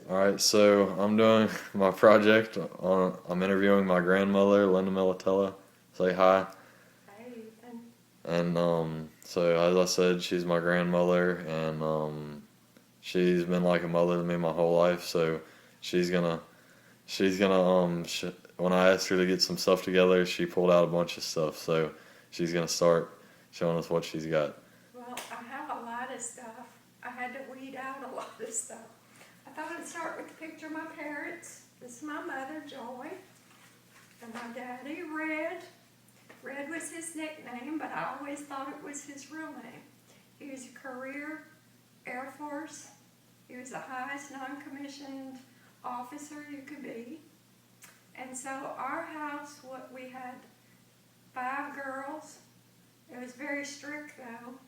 Alright, so I'm doing my project I'm interviewing my grandmother, Lynda Miletello. Say hi. Hey, Ethan. And so as I said, she's my grandmother, and she's been like a mother to me my whole life. So she's gonna she's gonna when I asked her to get some stuff together, she pulled out a bunch of stuff. So she's gonna start showing us what she's got. Well, I have a lot of stuff. I had to weed out a lot of stuff. I thought I'd start with a picture of my parents. This is my mother, Joy, and my daddy, Red. Red was his nickname, but I always thought it was his real name. He was a career Air Force. He was the highest non-commissioned officer you could be. And so our house, we had 5 girls. It was very strict though.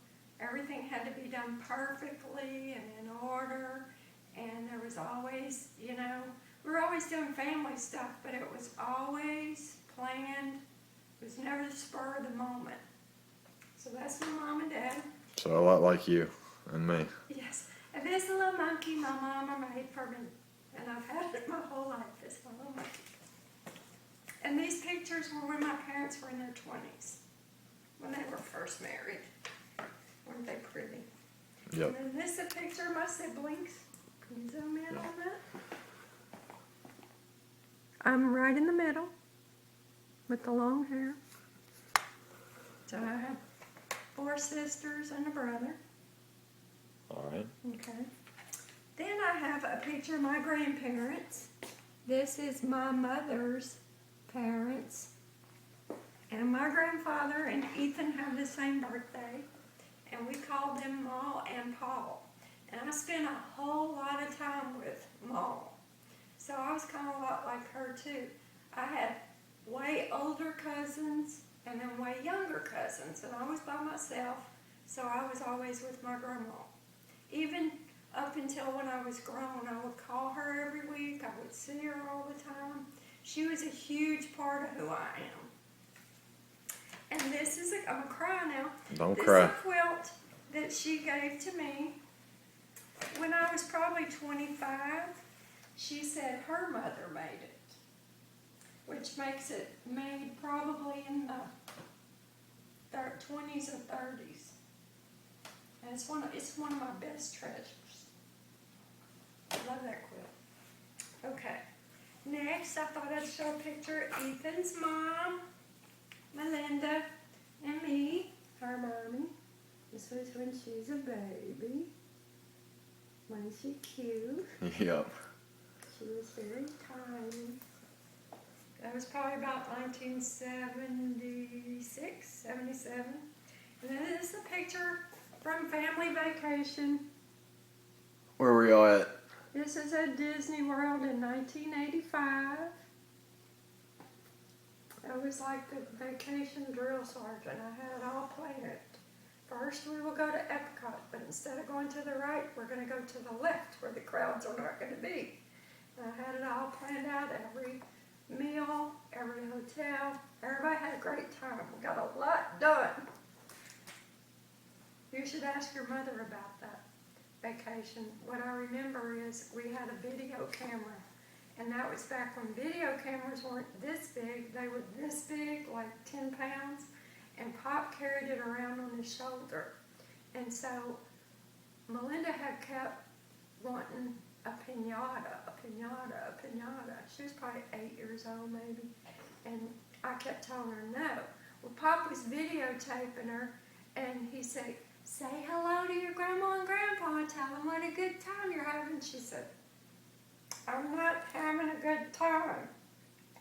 Everything had to be done perfectly and in order. And there was always, we were always doing family stuff, but it was always planned. It was never the spur of the moment. So that's my mom and dad. So a lot like you and me. Yes. And this is a little monkey my mama made for me. And I've had it my whole life, this little monkey. And these pictures were when my parents were in their 20s, when they were first married. Weren't they pretty? Yep. And then this is a picture of my siblings. Can you zoom in on that? I'm right in the middle with the long hair. So I have 4 sisters and a brother. Alright. Okay. Then I have a picture of my grandparents. This is my mother's parents. And my grandfather and Ethan have the same birthday. And we called them Ma and Paul. And I spent a whole lot of time with Ma. So I was kind of a lot like her too. I had way older cousins and then way younger cousins. And I was by myself, so I was always with my grandma. Even up until when I was grown, I would call her every week. I would see her all the time. She was a huge part of who I am. And this is, I'm going to cry now. Don't This cry. is a quilt that she gave to me when I was probably 25. She said her mother made it, which makes it made probably in the 20s or 30s. And it's one of my best treasures. I love that quilt. Okay. Next, I thought I'd show a picture of Ethan's mom, Melinda, and me, her mommy. This was when she's a baby. Wasn't she cute? Yep. She was very tiny. That was probably about 1976, 77. And then this is a picture from family vacation. Where were y'all at? This is at Disney World in 1985. I was like the vacation drill sergeant. I had it all planned. First we will go to Epcot, but instead of going to the right, we're going to go to the left where the crowds are not going to be. And I had it all planned out, every meal, every hotel. Everybody had a great time. We got a lot done. You should ask your mother about that vacation. What I remember is we had a video camera. And that was back when video cameras weren't this big. They were this big, like 10 pounds. And Pop carried it around on his shoulder. And so Melinda had kept wanting a piñata. She was probably 8 years old maybe. And I kept telling her no. Well, Pop was videotaping her, and he said, "Say hello to your grandma and grandpa and tell them what a good time you're having." She said, "I'm not having a good time.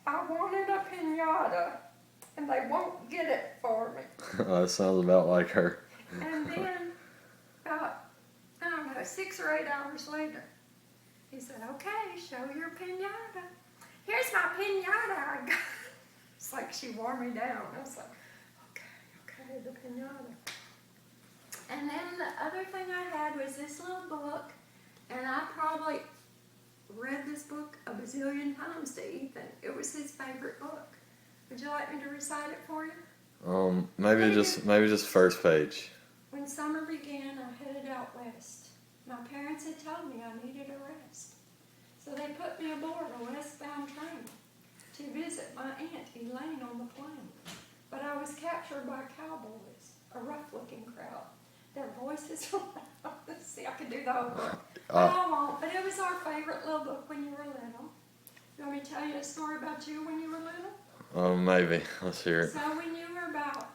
I wanted a piñata, and they won't get it for me." That sounds about like her. And then, about, 6 or 8 hours later, he said, "Okay, show your piñata. Here's my piñata I got." It's like she wore me down. I was like, okay, the piñata. And then the other thing I had was this little book, and I probably read this book a bazillion times to Ethan. It was his favorite book. Would you like me to recite it for you? Maybe just first page. When summer began, I headed out west. My parents had told me I needed a rest. So they put me aboard a westbound train to visit my aunt Elaine on the plane. But I was captured by cowboys, a rough-looking crowd. Their voices were loud. Let's see, I could do the whole book. I won't, but it was our favorite little book when you were little. You want me to tell you a story about you when you were little? Maybe. Let's hear it. So when you were about,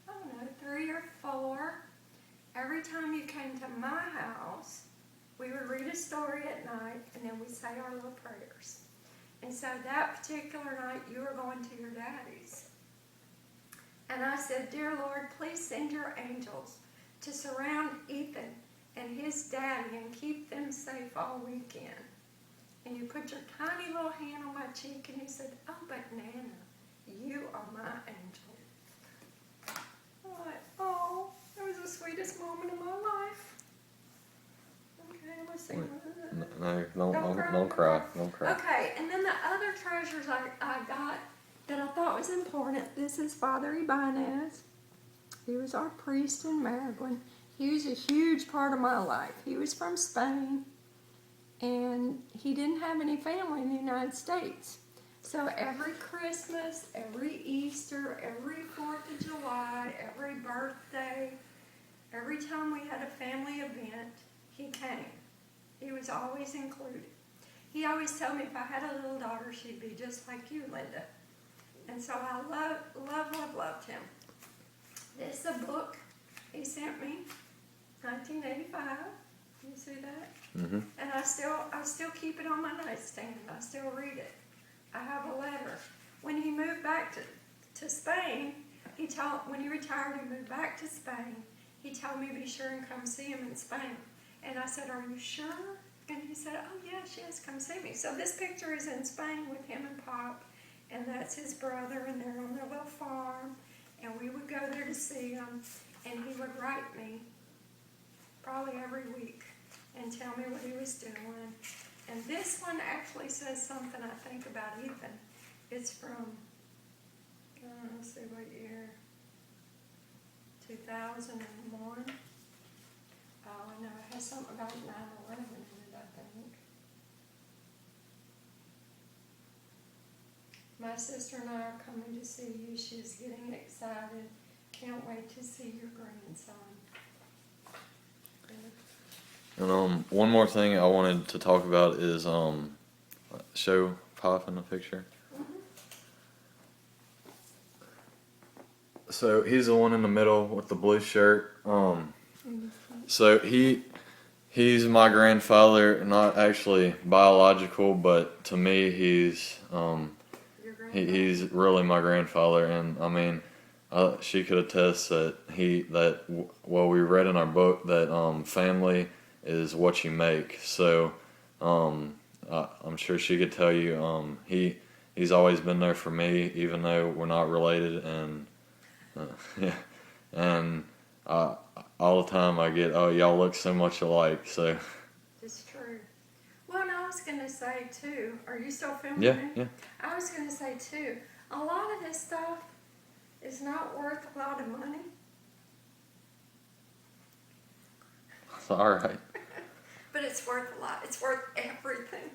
I don't know, 3 or 4, every time you came to my house, we would read a story at night, and then we'd say our little prayers. And so that particular night, you were going to your daddy's. And I said, "Dear Lord, please send your angels to surround Ethan and his daddy and keep them safe all weekend." And you put your tiny little hand on my cheek and you said, "Oh, but Nana, you are my angel." I went, "Oh, that was the sweetest moment of my life." Okay, let's see. No, don't cry. Don't cry. Okay, and then the other treasures I got that I thought was important. This is Father Ibanez. He was our priest in Maryland. He was a huge part of my life. He was from Spain, and he didn't have any family in the United States. So every Christmas, every Easter, every 4th of July, every birthday, every time we had a family event, he came. He was always included. He always told me if I had a little daughter, she'd be just like you, Lynda. And so I loved him. This is a book he sent me, 1985. You see that? Mm-hmm. And I still keep it on my nightstand. I still read it. I have a letter. When he moved back to Spain, when he retired, he moved back to Spain. He told me be sure and come see him in Spain. And I said, "Are you sure?" And he said, "Oh yes, come see me." So this picture is in Spain with him and Pop, and that's his brother, and they're on their little farm. And we would go there to see him, and he would write me probably every week and tell me what he was doing. And this one actually says something I think about Ethan. It's from, let's see what year, 2001. Oh, no, it has something about 9/11 in it, I think. "My sister and I are coming to see you. She's getting excited. Can't wait to see your grandson." And one more thing I wanted to talk about is show Pop in the picture. Mm-hmm. So he's the one in the middle with the blue shirt. So he's my grandfather, not actually biological, but to me he's he's really my grandfather. And I mean, she could attest that we read in our book that family is what you make. So I'm sure she could tell you he's always been there for me, even though we're not related. And yeah, and all the time I get, "Oh, y'all look so much alike." So It's true. Well, and I was going to say, too, are you still filming yeah, me? yeah. I was going to say, too, a lot of this stuff is not worth a lot of money. All right. But it's worth a lot. It's worth everything.